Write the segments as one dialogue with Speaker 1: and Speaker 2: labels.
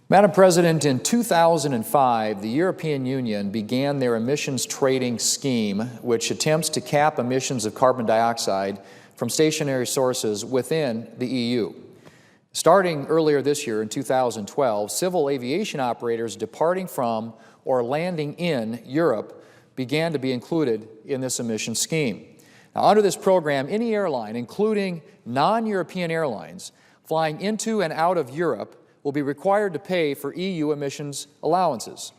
Speaker 1: Madam President, in 2005, the European Union began their emissions trading scheme, which attempts to cap emissions of carbon dioxide from stationary sources within the EU. Starting earlier this year in 2012, civil aviation operators departing from or landing in Europe began to be included in this emission scheme. Now, under this program, any airline, including non-European airlines, flying into and out of Europe will be required to pay for EU emissions allowances.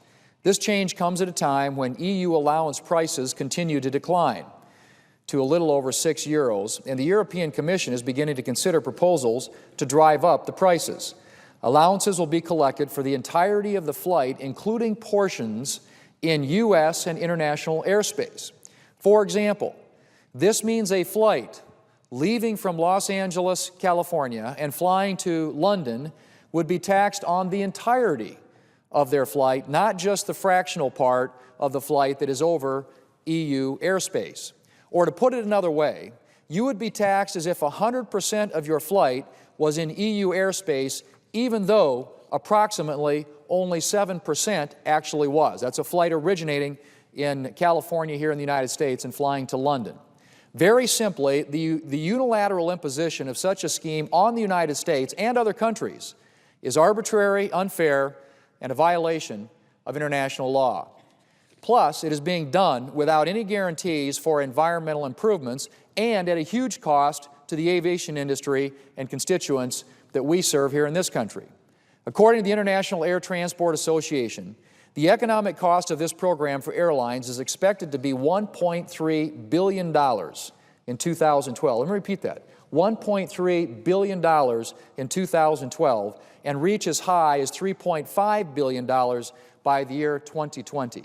Speaker 1: This change comes at a time when EU allowance prices continue to decline to a little over €6, and the European Commission is beginning to consider proposals to drive up the prices. Allowances will be collected for the entirety of the flight, including portions in U.S. and international airspace. For example, this means a flight leaving from Los Angeles, California, and flying to London would be taxed on the entirety of their flight, not just the fractional part of the flight that is over EU airspace. Or to put it another way, you would be taxed as if 100% of your flight was in EU airspace, even though approximately only 7% actually was. That's a flight originating in California here in the United States and flying to London. Very simply, the unilateral imposition of such a scheme on the United States and other countries is arbitrary, unfair, and a violation of international law. Plus, it is being done without any guarantees for environmental improvements and at a huge cost to the aviation industry and constituents that we serve here in this country. According to the International Air Transport Association, the economic cost of this program for airlines is expected to be $1.3 billion in 2012. Let me repeat that. $1.3 billion in 2012 and reach as high as $3.5 billion by the year 2020.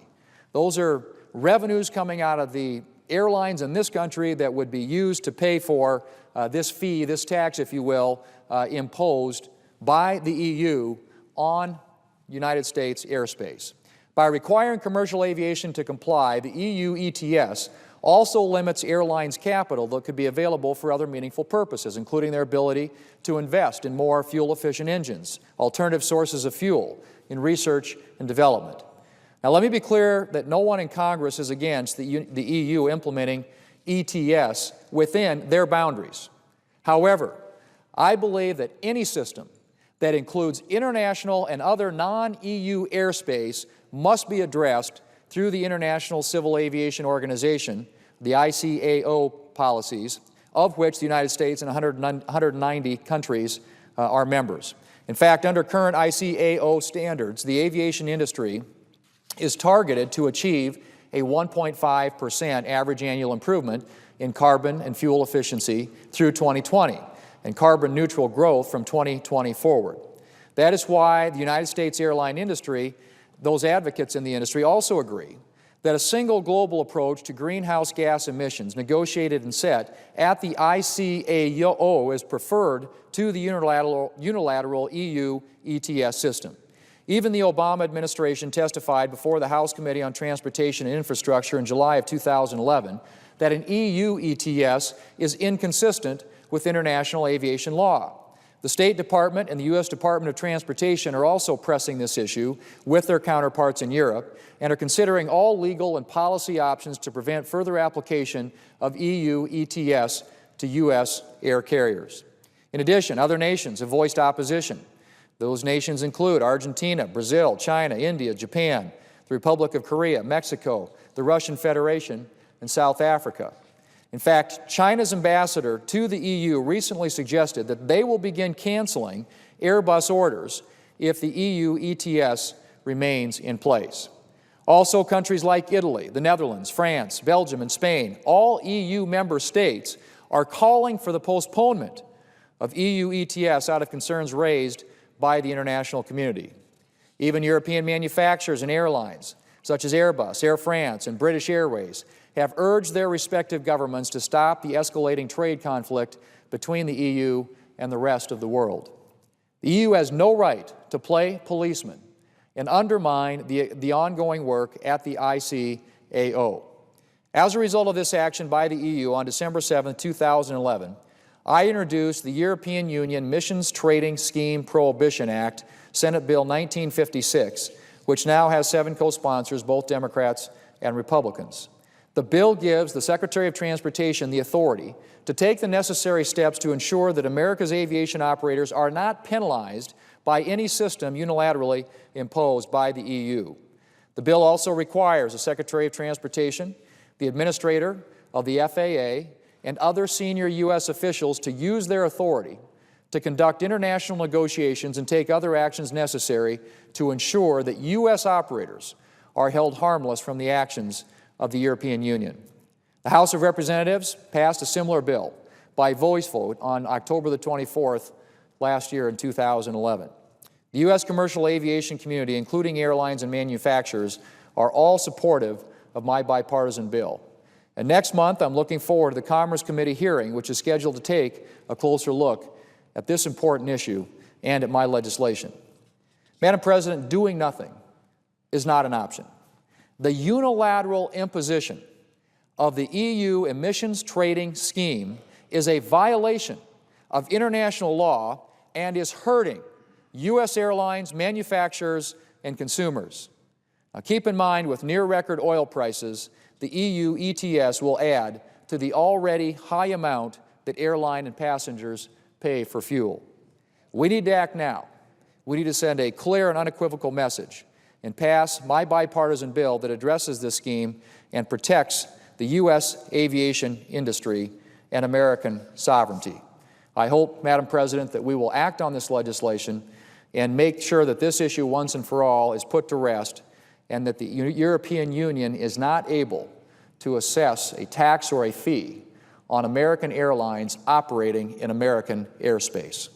Speaker 1: Those are revenues coming out of the airlines in this country that would be used to pay for this fee, this tax, if you will, imposed by the EU on United States airspace. By requiring commercial aviation to comply, the EU ETS also limits airlines' capital that could be available for other meaningful purposes, including their ability to invest in more fuel-efficient engines, alternative sources of fuel, in research and development. Now, let me be clear that no one in Congress is against the EU implementing ETS within their boundaries. However, I believe that any system that includes international and other non-EU airspace must be addressed through the International Civil Aviation Organization, the ICAO policies, of which the United States and 190 countries are members. In fact, under current ICAO standards, the aviation industry is targeted to achieve a 1.5% average annual improvement in carbon and fuel efficiency through 2020 and carbon neutral growth from 2020 forward. That is why the United States airline industry, those advocates in the industry also agree that a single global approach to greenhouse gas emissions negotiated and set at the ICAO is preferred to the unilateral EU ETS system. Even the Obama administration testified before the House Committee on Transportation and Infrastructure in July of 2011 that an EU ETS is inconsistent with international aviation law. The State Department and the U.S. Department of Transportation are also pressing this issue with their counterparts in Europe and are considering all legal and policy options to prevent further application of EU ETS to U.S. air carriers. In addition, other nations have voiced opposition. Those nations include Argentina, Brazil, China, India, Japan, the Republic of Korea, Mexico, the Russian Federation, and South Africa. In fact, China's ambassador to the EU recently suggested that they will begin canceling Airbus orders if the EU ETS remains in place. Also, countries like Italy, the Netherlands, France, Belgium, and Spain, all EU member states, are calling for the postponement of EU ETS out of concerns raised by the international community. Even European manufacturers and airlines, such as Airbus, Air France, and British Airways, have urged their respective governments to stop the escalating trade conflict between the EU and the rest of the world. The EU has no right to play policeman and undermine the ongoing work at the ICAO. As a result of this action by the EU on December 7, 2011, I introduced the European Union Missions Trading Scheme Prohibition Act, Senate Bill 1956, which now has 7 co-sponsors, both Democrats and Republicans. The bill gives the Secretary of Transportation the authority to take the necessary steps to ensure that America's aviation operators are not penalized by any system unilaterally imposed by the EU. The bill also requires the Secretary of Transportation, the Administrator of the FAA, and other senior U.S. officials to use their authority to conduct international negotiations and take other actions necessary to ensure that U.S. operators are held harmless from the actions of the European Union. The House of Representatives passed a similar bill by voice vote on October the 24th last year in 2011. The U.S. commercial aviation community, including airlines and manufacturers, are all supportive of my bipartisan bill. And next month, I'm looking forward to the Commerce Committee hearing, which is scheduled to take a closer look at this important issue and at my legislation. Madam President, doing nothing is not an option. The unilateral imposition of the EU emissions trading scheme is a violation of international law and is hurting U.S. airlines, manufacturers, and consumers. Now, keep in mind, with near-record oil prices, the EU ETS will add to the already high amount that airline and passengers pay for fuel. We need to act now. We need to send a clear and unequivocal message and pass my bipartisan bill that addresses this scheme and protects the U.S. aviation industry and American sovereignty. I hope, Madam President, that we will act on this legislation and make sure that this issue once and for all is put to rest, and that the European Union is not able to assess a tax or a fee on American airlines operating in American airspace.